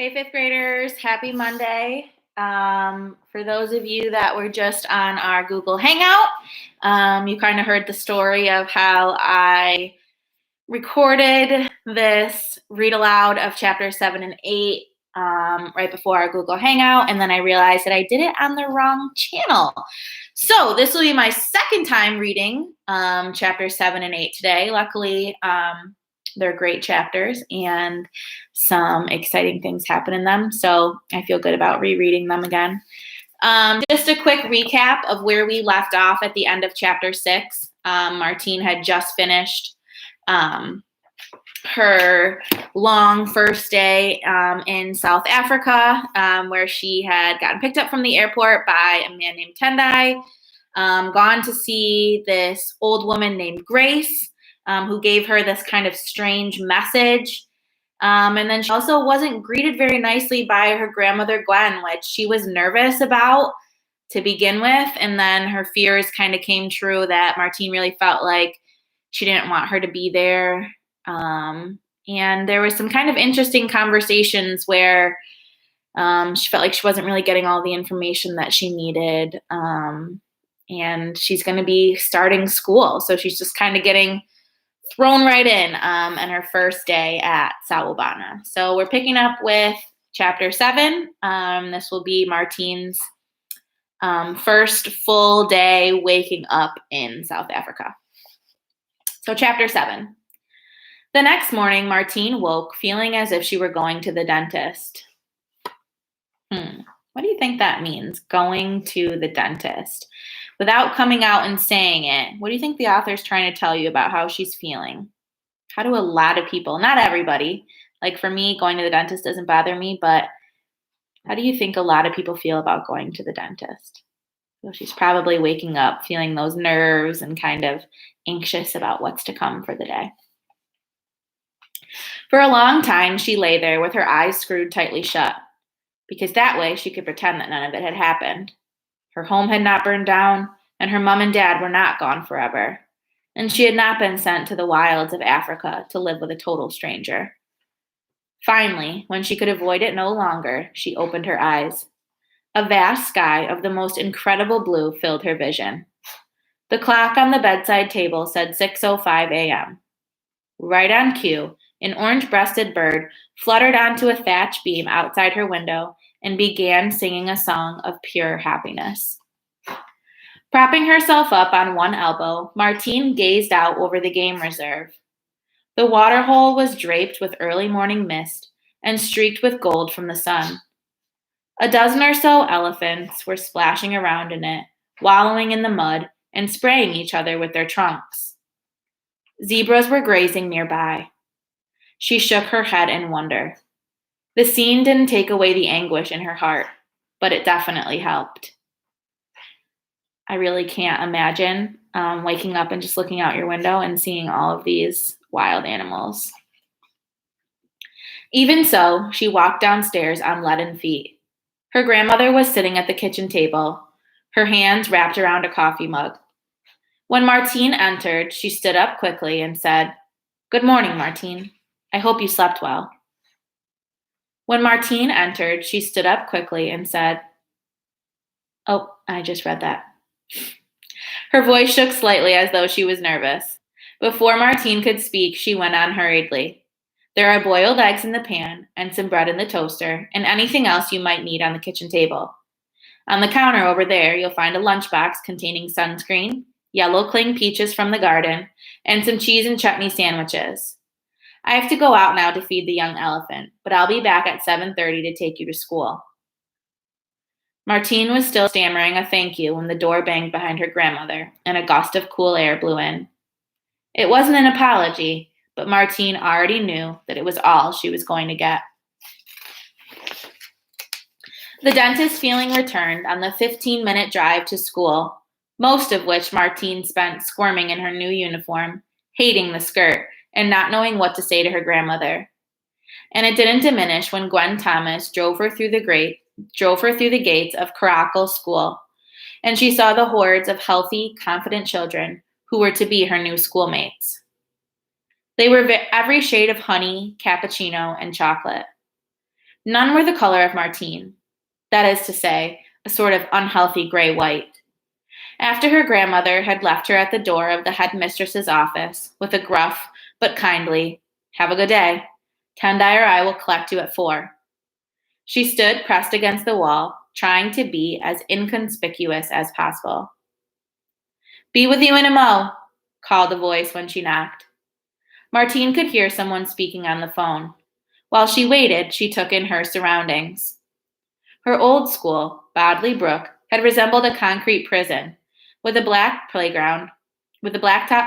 Hey, fifth graders, happy Monday. For those of you that were just on our Google Hangout, you kind of heard the story of how I recorded this read aloud of chapter 7 and 8 right before our Google Hangout, and then I realized that I did it on the wrong channel. So this will be my second time reading chapter 7 and 8 today. Luckily, they're great chapters and some exciting things happen in them. So I feel good about rereading them again. Just a quick recap of where we left off at the end of chapter 6. Martine had just finished her long first day in South Africa, where she had gotten picked up from the airport by a man named Tendai, gone to see this old woman named Grace, who gave her this kind of strange message. And then she also wasn't greeted very nicely by her grandmother, Gwen, which she was nervous about to begin with. And then her fears kind of came true that Martine really felt like she didn't want her to be there. And there was some kind of interesting conversations where she felt like she wasn't really getting all the information that she needed. And she's going to be starting school. So she's just kind of getting thrown right in her first day at Sawubona. So we're picking up with chapter 7. This will be Martine's first full day waking up in South Africa. So chapter 7. The next morning, Martine woke feeling as if she were going to the dentist. What do you think that means, going to the dentist? Without coming out and saying it, what do you think the author's trying to tell you about how she's feeling? How do a lot of people, not everybody, like for me, going to the dentist doesn't bother me, but how do you think a lot of people feel about going to the dentist? So she's probably waking up feeling those nerves and kind of anxious about what's to come for the day. For a long time, she lay there with her eyes screwed tightly shut, because that way she could pretend that none of it had happened. Her home had not burned down, and her mom and dad were not gone forever, and she had not been sent to the wilds of Africa to live with a total stranger. Finally, when she could avoid it no longer, she opened her eyes. A vast sky of the most incredible blue filled her vision. The clock on the bedside table said 6:05 a.m. Right on cue, an orange-breasted bird fluttered onto a thatch beam outside her window and began singing a song of pure happiness. Propping herself up on one elbow, Martine gazed out over the game reserve. The waterhole was draped with early morning mist and streaked with gold from the sun. A dozen or so elephants were splashing around in it, wallowing in the mud, and spraying each other with their trunks. Zebras were grazing nearby. She shook her head in wonder. The scene didn't take away the anguish in her heart, but it definitely helped. I really can't imagine waking up and just looking out your window and seeing all of these wild animals. Even so, she walked downstairs on leaden feet. Her grandmother was sitting at the kitchen table, her hands wrapped around a coffee mug. When Martine entered, she stood up quickly and said, "Good morning, Martine. I hope you slept well." When Martine entered, she stood up quickly and said, "Oh, I just read that." Her voice shook slightly as though she was nervous. Before Martine could speak, she went on hurriedly. "There are boiled eggs in the pan and some bread in the toaster and anything else you might need on the kitchen table. On the counter over there, you'll find a lunchbox containing sunscreen, yellow cling peaches from the garden, and some cheese and chutney sandwiches. I have to go out now to feed the young elephant, but I'll be back at 7:30 to take you to school." Martine was still stammering a thank you when the door banged behind her grandmother and a gust of cool air blew in. It wasn't an apology, but Martine already knew that it was all she was going to get. The dentist feeling returned on the 15-minute drive to school, most of which Martine spent squirming in her new uniform, hating the skirt, and not knowing what to say to her grandmother. And it didn't diminish when Gwen Thomas drove her through the gates of Caracal School, and she saw the hordes of healthy, confident children who were to be her new schoolmates. They were every shade of honey, cappuccino, and chocolate. None were the color of Martine. That is to say, a sort of unhealthy gray-white. After her grandmother had left her at the door of the headmistress's office with a gruff but kindly, "Have a good day. Tendai or I will collect you at 4." She stood pressed against the wall, trying to be as inconspicuous as possible. "Be with you in a mo," called a voice when she knocked. Martine could hear someone speaking on the phone. While she waited, she took in her surroundings. Her old school, Bodley Brook, had resembled a concrete prison, with a blacktop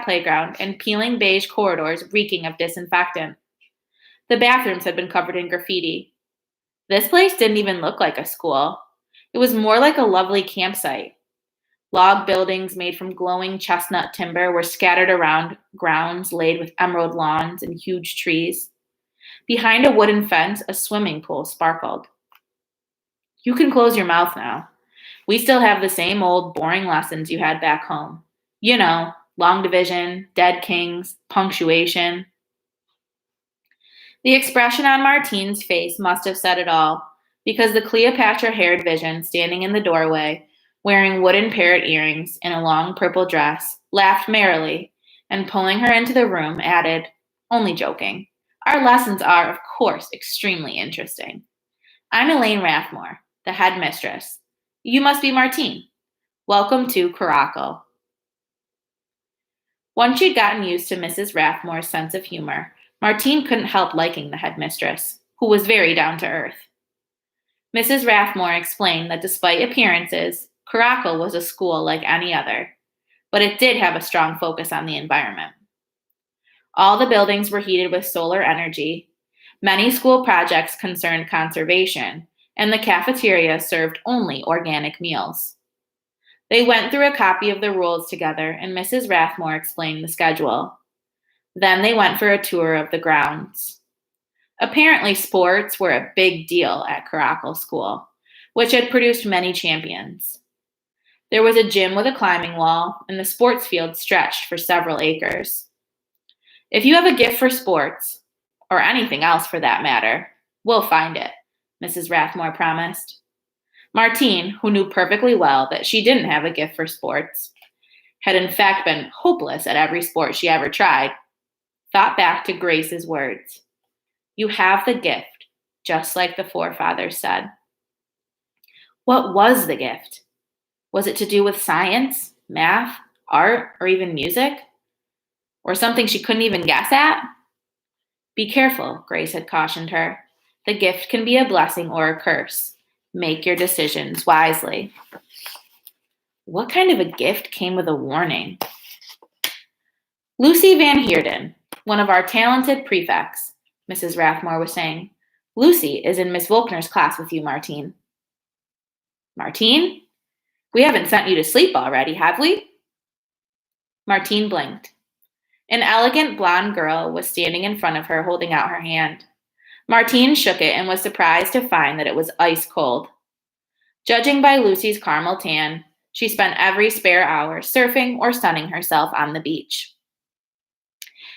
playground and peeling beige corridors reeking of disinfectant. The bathrooms had been covered in graffiti. This place didn't even look like a school. It was more like a lovely campsite. Log buildings made from glowing chestnut timber were scattered around grounds laid with emerald lawns and huge trees. Behind a wooden fence, a swimming pool sparkled. "You can close your mouth now. We still have the same old boring lessons you had back home. You know, long division, dead kings, punctuation." The expression on Martine's face must have said it all, because the Cleopatra-haired vision standing in the doorway, wearing wooden parrot earrings and a long purple dress, laughed merrily, and pulling her into the room, added, "Only joking. Our lessons are, of course, extremely interesting. I'm Elaine Rathmore, the headmistress. You must be Martine. Welcome to Caracal." Once she'd gotten used to Mrs. Rathmore's sense of humor, Martine couldn't help liking the headmistress, who was very down to earth. Mrs. Rathmore explained that despite appearances, Caracal was a school like any other, but it did have a strong focus on the environment. All the buildings were heated with solar energy. Many school projects concerned conservation, and the cafeteria served only organic meals. They went through a copy of the rules together, and Mrs. Rathmore explained the schedule. Then they went for a tour of the grounds. Apparently, sports were a big deal at Caracal School, which had produced many champions. There was a gym with a climbing wall, and the sports field stretched for several acres. "If you have a gift for sports, or anything else for that matter, we'll find it," Mrs. Rathmore promised. Martine, who knew perfectly well that she didn't have a gift for sports, had in fact been hopeless at every sport she ever tried, thought back to Grace's words. "You have the gift, just like the forefathers said." What was the gift? Was it to do with science, math, art, or even music? Or something she couldn't even guess at? "Be careful," Grace had cautioned her. "The gift can be a blessing or a curse. Make your decisions wisely." What kind of a gift came with a warning? "Lucy Van Heerden, one of our talented prefects," Mrs. Rathmore was saying. "Lucy is in Miss Volkner's class with you, Martine." "Martine? We haven't sent you to sleep already, have we?" Martine blinked. An elegant blonde girl was standing in front of her, holding out her hand. Martine shook it and was surprised to find that it was ice cold. Judging by Lucy's caramel tan, she spent every spare hour surfing or sunning herself on the beach.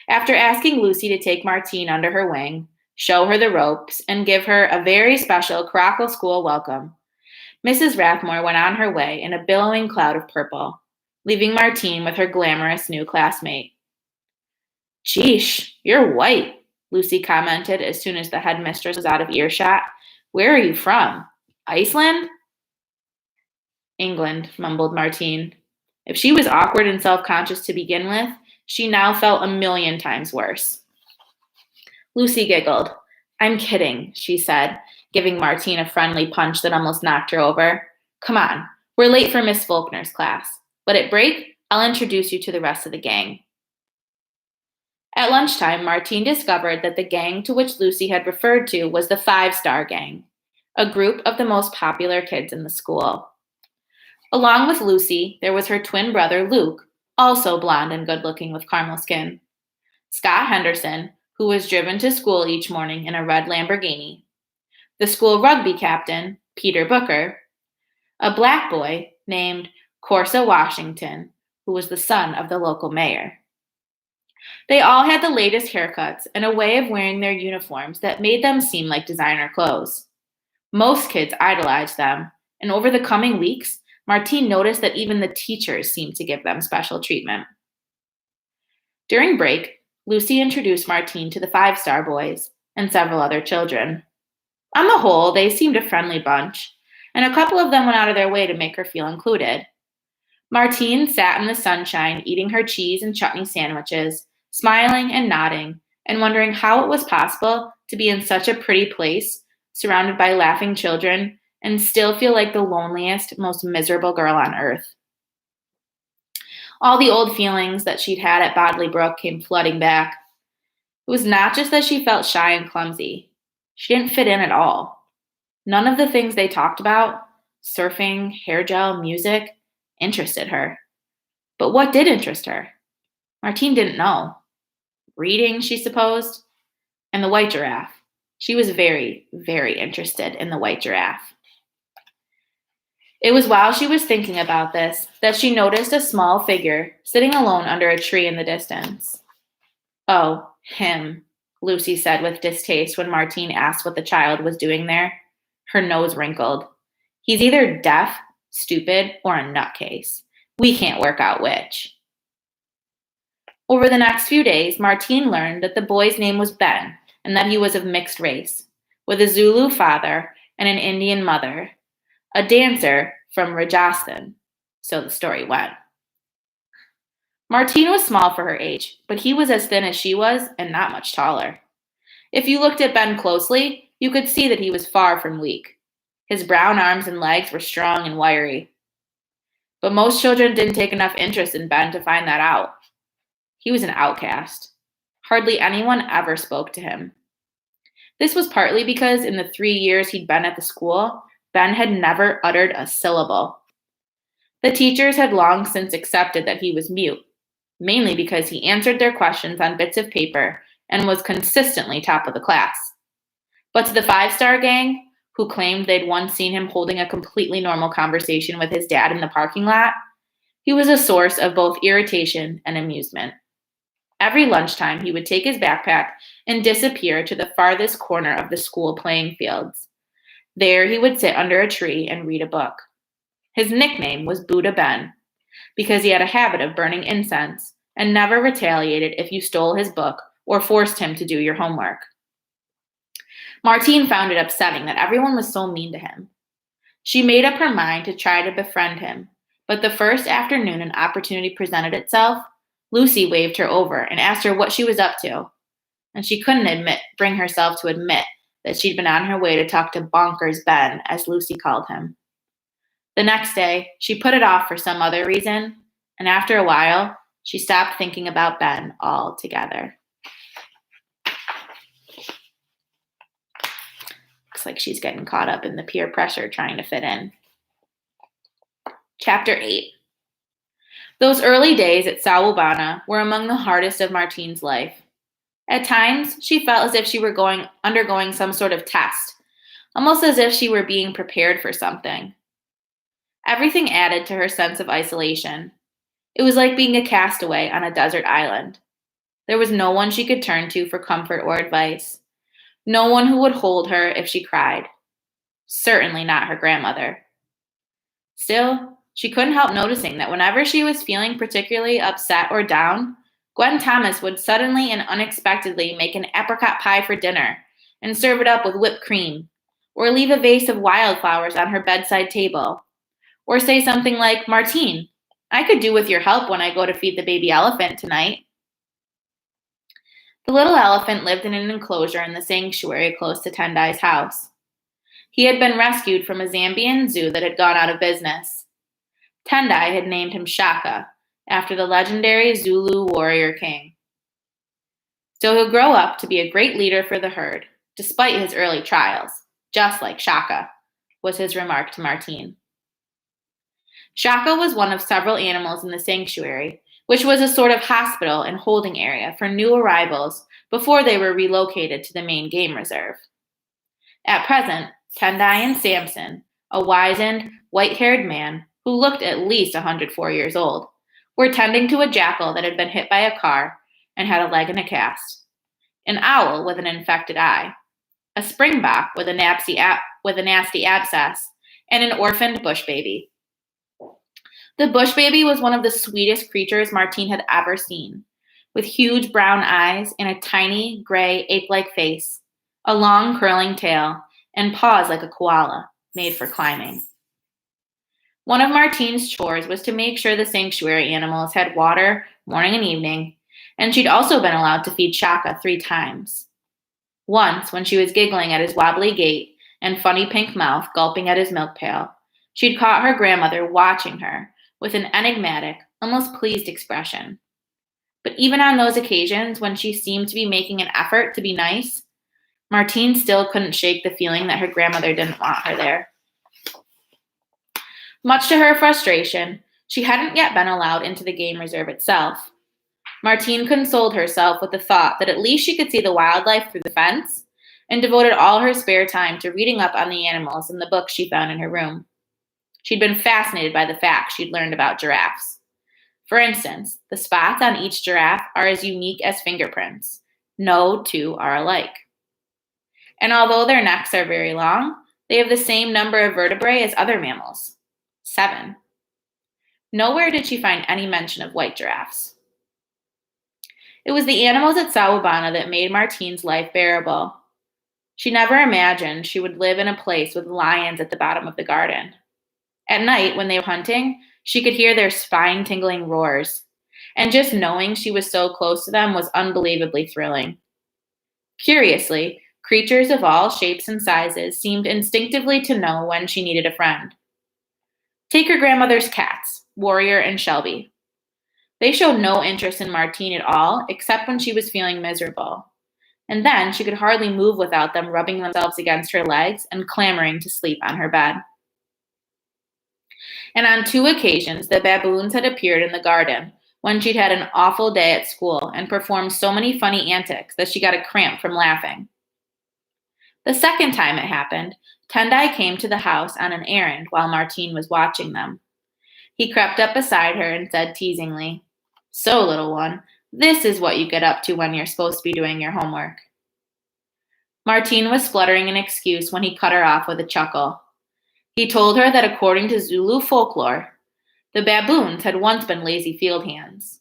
After asking Lucy to take Martine under her wing, show her the ropes, and give her a very special Caracal School welcome, Mrs. Rathmore went on her way in a billowing cloud of purple, leaving Martine with her glamorous new classmate. "Geesh, you're white," Lucy commented as soon as the headmistress was out of earshot. "Where are you from? Iceland?" "England," mumbled Martine. If she was awkward and self-conscious to begin with, she now felt a million times worse. Lucy giggled. "I'm kidding," she said, giving Martine a friendly punch that almost knocked her over. "Come on, we're late for Miss Volkner's class, but at break, I'll introduce you to the rest of the gang." At lunchtime, Martine discovered that the gang to which Lucy had referred to was the 5-Star Gang, a group of the most popular kids in the school. Along with Lucy, there was her twin brother Luke, also blonde and good-looking with caramel skin, Scott Henderson, who was driven to school each morning in a red Lamborghini, the school rugby captain, Peter Booker, a black boy named Corsa Washington, who was the son of the local mayor. They all had the latest haircuts and a way of wearing their uniforms that made them seem like designer clothes. Most kids idolized them, and over the coming weeks, Martine noticed that even the teachers seemed to give them special treatment. During break, Lucy introduced Martine to the Five-Star Boys and several other children. On the whole, they seemed a friendly bunch, and a couple of them went out of their way to make her feel included. Martine sat in the sunshine eating her cheese and chutney sandwiches, smiling and nodding, and wondering how it was possible to be in such a pretty place, surrounded by laughing children, and still feel like the loneliest, most miserable girl on earth. All the old feelings that she'd had at Bodley Brook came flooding back. It was not just that she felt shy and clumsy. She didn't fit in at all. None of the things they talked about, surfing, hair gel, music, interested her. But what did interest her? Martine didn't know. Reading, she supposed, and the White Giraffe. She was very, very interested in the White Giraffe. It was while she was thinking about this that she noticed a small figure sitting alone under a tree in the distance. "Oh, him," Lucy said with distaste when Martine asked what the child was doing there. Her nose wrinkled. "He's either deaf, stupid, or a nutcase. We can't work out which." Over the next few days, Martine learned that the boy's name was Ben and that he was of mixed race, with a Zulu father and an Indian mother, a dancer from Rajasthan, so the story went. Martine was small for her age, but he was as thin as she was and not much taller. If you looked at Ben closely, you could see that he was far from weak. His brown arms and legs were strong and wiry. But most children didn't take enough interest in Ben to find that out. He was an outcast. Hardly anyone ever spoke to him. This was partly because in the 3 years he'd been at the school, Ben had never uttered a syllable. The teachers had long since accepted that he was mute, mainly because he answered their questions on bits of paper and was consistently top of the class. But to the Five-Star gang, who claimed they'd once seen him holding a completely normal conversation with his dad in the parking lot, he was a source of both irritation and amusement. Every lunchtime, he would take his backpack and disappear to the farthest corner of the school playing fields. There, he would sit under a tree and read a book. His nickname was Buddha Ben, because he had a habit of burning incense and never retaliated if you stole his book or forced him to do your homework. Martine found it upsetting that everyone was so mean to him. She made up her mind to try to befriend him, but the first afternoon an opportunity presented itself, Lucy waved her over and asked her what she was up to, and she couldn't bring herself to admit that she'd been on her way to talk to Bonkers Ben, as Lucy called him. The next day, she put it off for some other reason, and after a while, she stopped thinking about Ben altogether. Looks like she's getting caught up in the peer pressure trying to fit in. Chapter 8. Those early days at Sawubona were among the hardest of Martine's life. At times, she felt as if she were undergoing some sort of test, almost as if she were being prepared for something. Everything added to her sense of isolation. It was like being a castaway on a desert island. There was no one she could turn to for comfort or advice. No one who would hold her if she cried. Certainly not her grandmother. Still, she couldn't help noticing that whenever she was feeling particularly upset or down, Gwen Thomas would suddenly and unexpectedly make an apricot pie for dinner and serve it up with whipped cream, or leave a vase of wildflowers on her bedside table, or say something like, "Martine, I could do with your help when I go to feed the baby elephant tonight." The little elephant lived in an enclosure in the sanctuary close to Tendai's house. He had been rescued from a Zambian zoo that had gone out of business. Tendai had named him Shaka, after the legendary Zulu warrior king. So he'll grow up to be a great leader for the herd, despite his early trials, just like Shaka, was his remark to Martine. Shaka was one of several animals in the sanctuary, which was a sort of hospital and holding area for new arrivals before they were relocated to the main game reserve. At present, Tendai and Samson, a wizened, white-haired man who looked at least 104 years old, were tending to a jackal that had been hit by a car and had a leg in a cast, an owl with an infected eye, a springbok with a with a nasty abscess, and an orphaned bush baby. The bush baby was one of the sweetest creatures Martine had ever seen, with huge brown eyes and a tiny, gray, ape-like face, a long, curling tail, and paws like a koala, made for climbing. One of Martine's chores was to make sure the sanctuary animals had water morning and evening, and she'd also been allowed to feed Shaka 3 times. Once, when she was giggling at his wobbly gait and funny pink mouth gulping at his milk pail, she'd caught her grandmother watching her with an enigmatic, almost pleased expression. But even on those occasions when she seemed to be making an effort to be nice, Martine still couldn't shake the feeling that her grandmother didn't want her there. Much to her frustration, she hadn't yet been allowed into the game reserve itself. Martine consoled herself with the thought that at least she could see the wildlife through the fence, and devoted all her spare time to reading up on the animals in the books she found in her room. She'd been fascinated by the facts she'd learned about giraffes. For instance, the spots on each giraffe are as unique as fingerprints. No two are alike. And although their necks are very long, they have the same number of vertebrae as other mammals, 7. Nowhere did she find any mention of white giraffes. It was the animals at Sawubona that made Martine's life bearable. She never imagined she would live in a place with lions at the bottom of the garden. At night, when they were hunting, she could hear their spine-tingling roars, and just knowing she was so close to them was unbelievably thrilling. Curiously, creatures of all shapes and sizes seemed instinctively to know when she needed a friend. Take her grandmother's cats, Warrior and Shelby. They showed no interest in Martine at all, except when she was feeling miserable. And then she could hardly move without them rubbing themselves against her legs and clamoring to sleep on her bed. And on 2 occasions, the baboons had appeared in the garden when she'd had an awful day at school and performed so many funny antics that she got a cramp from laughing. The second time it happened, Tendai came to the house on an errand while Martine was watching them. He crept up beside her and said teasingly, "So, little one, this is what you get up to when you're supposed to be doing your homework." Martine was spluttering an excuse when he cut her off with a chuckle. He told her that according to Zulu folklore, the baboons had once been lazy field hands.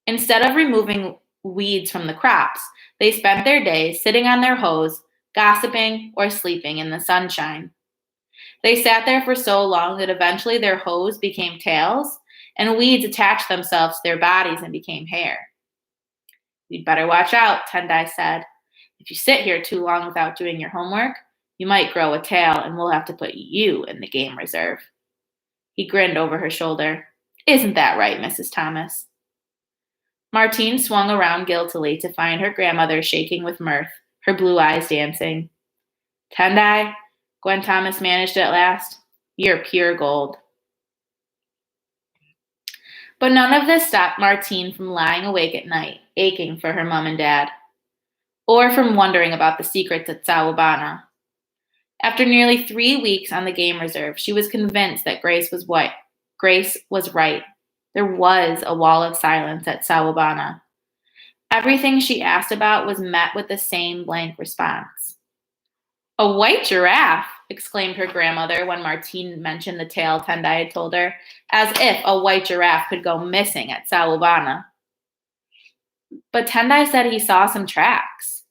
Instead of removing weeds from the crops, they spent their days sitting on their hoes, gossiping or sleeping in the sunshine. They sat there for so long that eventually their hoes became tails, and weeds attached themselves to their bodies and became hair. "You'd better watch out," Tendai said. "If you sit here too long without doing your homework, you might grow a tail and we'll have to put you in the game reserve." He grinned over her shoulder. "Isn't that right, Mrs. Thomas?" Martine swung around guiltily to find her grandmother shaking with mirth, her blue eyes dancing. "Tendai," Gwen Thomas managed at last, "you're pure gold." But none of this stopped Martine from lying awake at night, aching for her mom and dad, or from wondering about the secrets at Sawubona. After nearly 3 weeks on the game reserve, she was convinced that Grace was right. There was a wall of silence at Sawubona. Everything she asked about was met with the same blank response. "A white giraffe!" exclaimed her grandmother when Martine mentioned the tale Tendai had told her, as if a white giraffe could go missing at Sawubona. "But Tendai said he saw some tracks."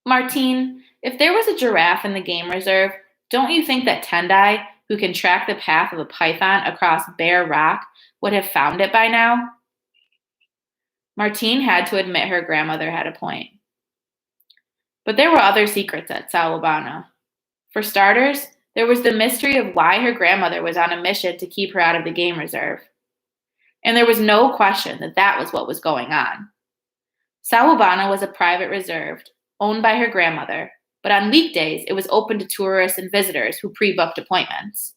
"Martine, if there was a giraffe in the game reserve, don't you think that Tendai, who can track the path of a python across bare rock, would have found it by now?" Martine had to admit her grandmother had a point. But there were other secrets at Sawubona. For starters, there was the mystery of why her grandmother was on a mission to keep her out of the game reserve. And there was no question that that was what was going on. Sawubona was a private reserve owned by her grandmother, but on weekdays it was open to tourists and visitors who pre-booked appointments.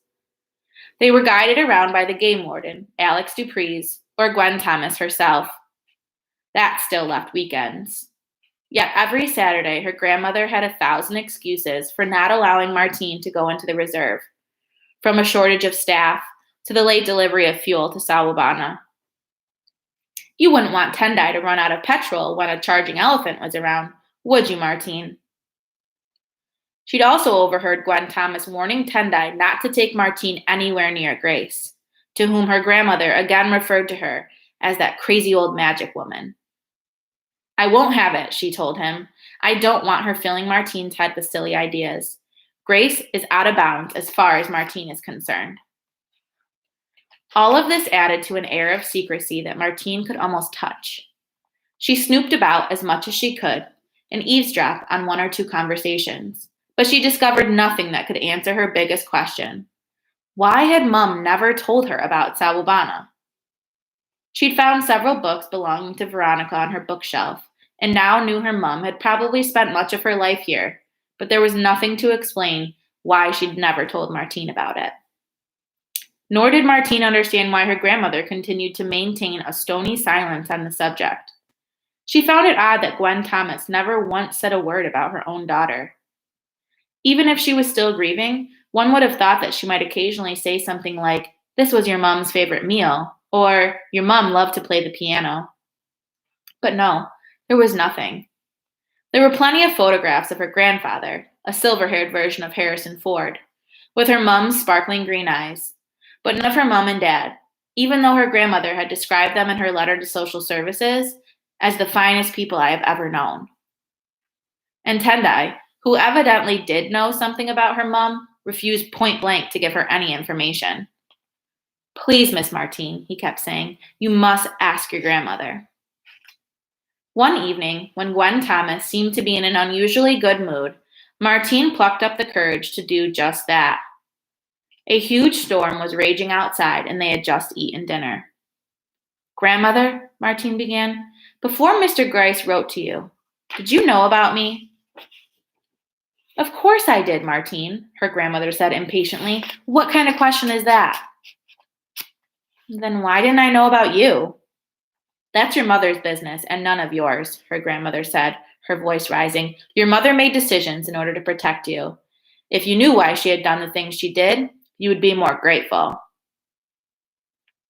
They were guided around by the game warden, Alex Dupreez, or Gwen Thomas herself. That still left weekends. Yet every Saturday, her grandmother had 1,000 excuses for not allowing Martine to go into the reserve, from a shortage of staff to the late delivery of fuel to Sawubona. "You wouldn't want Tendai to run out of petrol when a charging elephant was around, would you, Martine?" She'd also overheard Gwen Thomas warning Tendai not to take Martine anywhere near Grace, to whom her grandmother again referred to her as that crazy old magic woman. I won't have it, she told him. I don't want her filling Martine's head with silly ideas. Grace is out of bounds as far as Martine is concerned. All of this added to an air of secrecy that Martine could almost touch. She snooped about as much as she could and eavesdropped on one or two conversations, but she discovered nothing that could answer her biggest question. Why had Mum never told her about Sawubona? She'd found several books belonging to Veronica on her bookshelf, and now knew her mum had probably spent much of her life here, but there was nothing to explain why she'd never told Martine about it. Nor did Martine understand why her grandmother continued to maintain a stony silence on the subject. She found it odd that Gwen Thomas never once said a word about her own daughter. Even if she was still grieving, one would have thought that she might occasionally say something like, "This was your mom's favorite meal," or "Your mom loved to play the piano." But no, there was nothing. There were plenty of photographs of her grandfather, a silver-haired version of Harrison Ford, with her mom's sparkling green eyes, but none of her mom and dad, even though her grandmother had described them in her letter to social services as the finest people I have ever known. And Tendai, who evidently did know something about her mom, refused point blank to give her any information. "Please, Miss Martine," he kept saying, "you must ask your grandmother." One evening, when Gwen Thomas seemed to be in an unusually good mood, Martine plucked up the courage to do just that. A huge storm was raging outside, and they had just eaten dinner. "Grandmother," Martine began, "before Mr. Gryce wrote to you, did you know about me?" "Of course I did, Martine," her grandmother said impatiently. "What kind of question is that?" "Then why didn't I know about you?" "That's your mother's business and none of yours," her grandmother said, her voice rising. "Your mother made decisions in order to protect you. If you knew why she had done the things she did, you would be more grateful."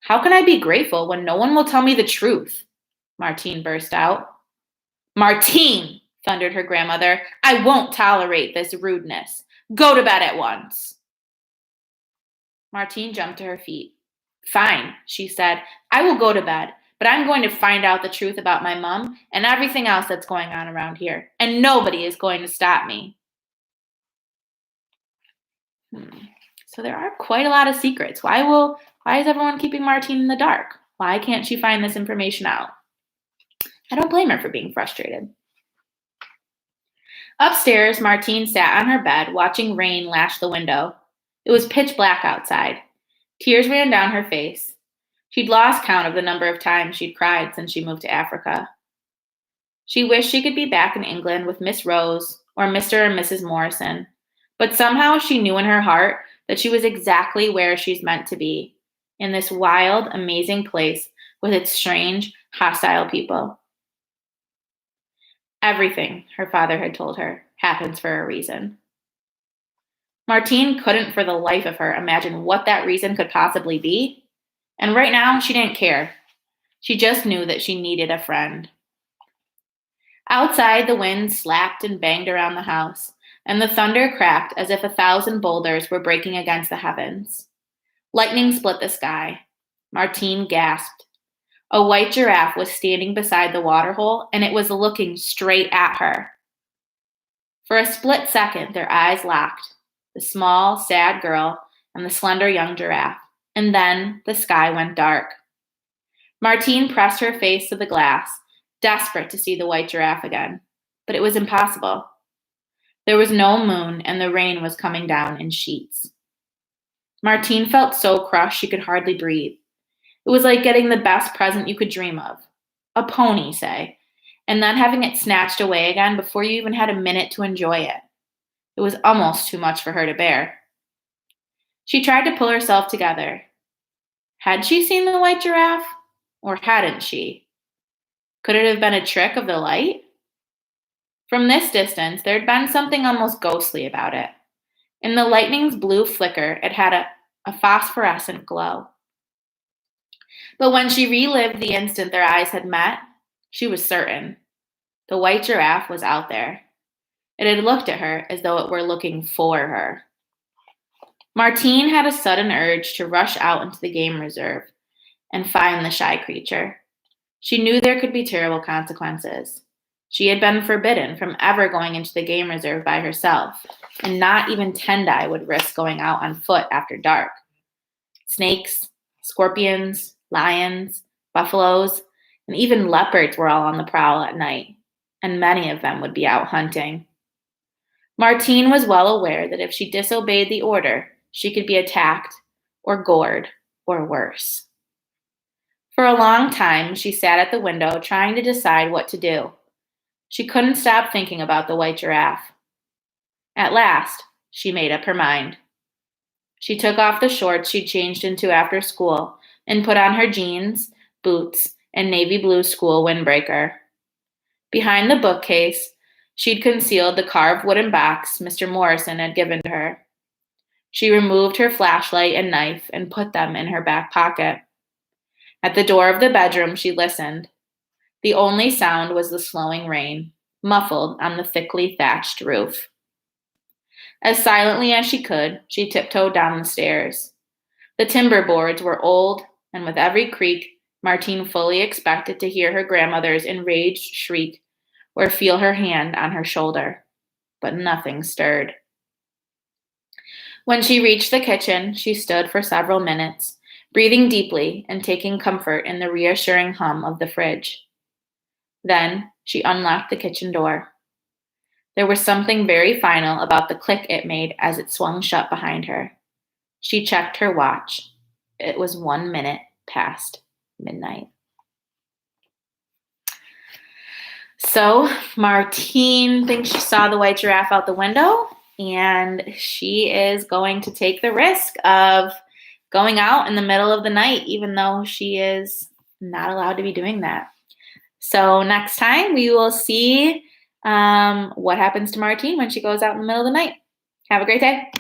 "How can I be grateful when no one will tell me the truth?" Martine burst out. "Martine!" thundered her grandmother. "I won't tolerate this rudeness. Go to bed at once." Martine jumped to her feet. "Fine," she said. "I will go to bed, but I'm going to find out the truth about my mom and everything else that's going on around here, and nobody is going to stop me." So there are quite a lot of secrets. Why is everyone keeping Martine in the dark? Why can't she find this information out? I don't blame her for being frustrated. Upstairs, Martine sat on her bed watching rain lash the window. It was pitch black outside. Tears ran down her face. She'd lost count of the number of times she'd cried since she moved to Africa. She wished she could be back in England with Miss Rose or Mr. and Mrs. Morrison, but somehow she knew in her heart that she was exactly where she's meant to be, in this wild, amazing place with its strange, hostile people. Everything, her father had told her, happens for a reason. Martine couldn't for the life of her imagine what that reason could possibly be, and right now she didn't care. She just knew that she needed a friend. Outside, the wind slapped and banged around the house, and the thunder cracked as if 1,000 boulders were breaking against the heavens. Lightning split the sky. Martine gasped. A white giraffe was standing beside the waterhole, and it was looking straight at her. For a split second, their eyes locked, the small, sad girl and the slender young giraffe, and then the sky went dark. Martine pressed her face to the glass, desperate to see the white giraffe again, but it was impossible. There was no moon, and the rain was coming down in sheets. Martine felt so crushed she could hardly breathe. It was like getting the best present you could dream of, a pony, say, and then having it snatched away again before you even had a minute to enjoy it. It was almost too much for her to bear. She tried to pull herself together. Had she seen the white giraffe? Or hadn't she? Could it have been a trick of the light? From this distance, there had been something almost ghostly about it. In the lightning's blue flicker, it had a phosphorescent glow. But when she relived the instant their eyes had met, she was certain. The white giraffe was out there. It had looked at her as though it were looking for her. Martine had a sudden urge to rush out into the game reserve and find the shy creature. She knew there could be terrible consequences. She had been forbidden from ever going into the game reserve by herself, and not even Tendai would risk going out on foot after dark. Snakes, scorpions, lions, buffaloes, and even leopards were all on the prowl at night, and many of them would be out hunting. Martine was well aware that if she disobeyed the order, she could be attacked or gored or worse. For a long time, she sat at the window trying to decide what to do. She couldn't stop thinking about the white giraffe. At last, she made up her mind. She took off the shorts she'd changed into after school and put on her jeans, boots, and navy blue school windbreaker. Behind the bookcase, she'd concealed the carved wooden box Mr. Morrison had given to her. She removed her flashlight and knife and put them in her back pocket. At the door of the bedroom, she listened. The only sound was the slowing rain, muffled on the thickly thatched roof. As silently as she could, she tiptoed down the stairs. The timber boards were old, and with every creak, Martine fully expected to hear her grandmother's enraged shriek or feel her hand on her shoulder. But nothing stirred. When she reached the kitchen, she stood for several minutes, breathing deeply and taking comfort in the reassuring hum of the fridge. Then she unlocked the kitchen door. There was something very final about the click it made as it swung shut behind her. She checked her watch. It was 1 minute past midnight. So Martine thinks she saw the white giraffe out the window, and she is going to take the risk of going out in the middle of the night, even though she is not allowed to be doing that. So next time we will see what happens to Martine when she goes out in the middle of the night. Have a great day.